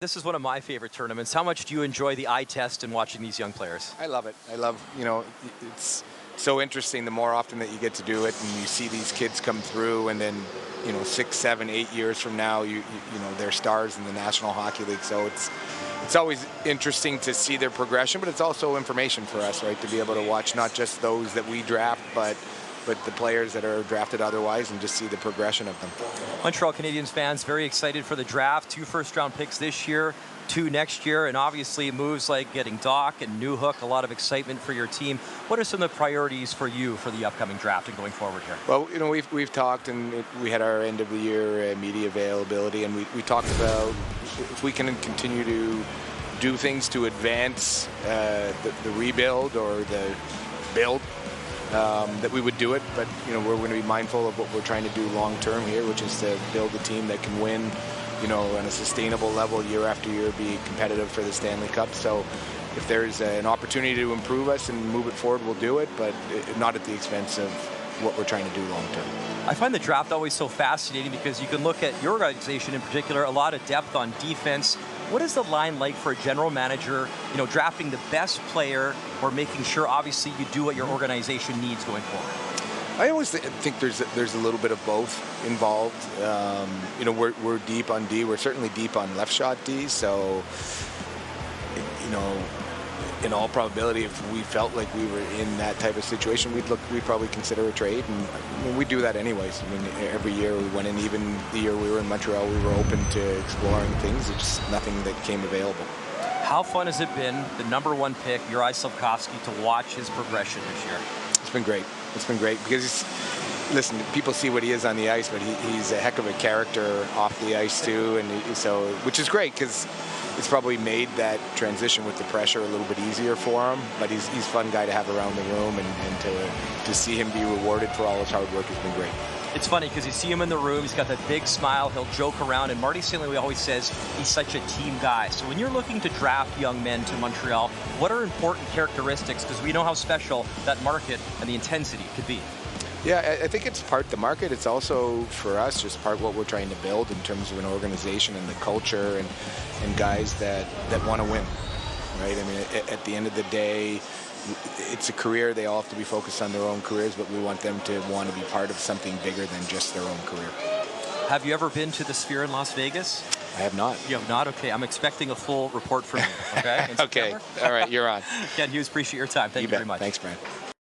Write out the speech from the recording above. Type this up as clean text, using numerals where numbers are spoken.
This is one of my favorite tournaments. How much do you enjoy the eye test and watching these young players? I love it. I love, it's so interesting the more often that you get to do it and you see these kids come through and then, 6, 7, 8 years from now, you know, they're stars in the National Hockey League. So it's always interesting to see their progression, but it's also information for us, right? To be able to watch not just those that we draft, but the players that are drafted otherwise and just see the progression of them. Montreal Canadiens fans very excited for the draft. 2 first-round picks this year, 2 next year, and obviously moves like getting Doc and Newhook, a lot of excitement for your team. What are some of the priorities for you for the upcoming draft and going forward here? Well, we've talked, and we had our end of the year media availability, and we talked about if we can continue to do things to advance the rebuild or the build, that we would do it, but we're going to be mindful of what we're trying to do long term here, which is to build a team that can win, on a sustainable level year after year, be competitive for the Stanley Cup. So if there's an opportunity to improve us and move it forward, we'll do it, but not at the expense of what we're trying to do long term. I find the draft always so fascinating because you can look at your organization in particular, a lot of depth on defense. What is the line like for a general manager, drafting the best player or making sure, obviously, you do what your organization needs going forward? I always think there's a little bit of both involved. We're deep on D. We're certainly deep on left shot D. So, in all probability, if we felt like we were in that type of situation, we'd probably consider a trade, and we do that anyways. Every year we went in, even the year we were in Montreal, we were open to exploring things. It's just nothing that came available. How fun has it been, the #1 pick, Juraj Slafkovsky, to watch his progression this year? It's been great. It's been great because listen, people see what he is on the ice, but he's a heck of a character off the ice too, and which is great because it's probably made that transition with the pressure a little bit easier for him. But he's a fun guy to have around the room, and to see him be rewarded for all his hard work has been great. It's funny because you see him in the room, he's got that big smile, he'll joke around, and Marty St. Louis always says he's such a team guy. So when you're looking to draft young men to Montreal, what are important characteristics? Because we know how special that market and the intensity could be. Yeah, I think it's part the market. It's also, for us, just part what we're trying to build in terms of an organization and the culture and guys that want to win, right? I mean, at the end of the day, it's a career. They all have to be focused on their own careers, but we want them to want to be part of something bigger than just their own career. Have you ever been to the Sphere in Las Vegas? I have not. You have not? Okay, I'm expecting a full report from you, okay? Okay, all right, you're on. Kent Hughes, appreciate your time. Thank you very much. Thanks, Bryan.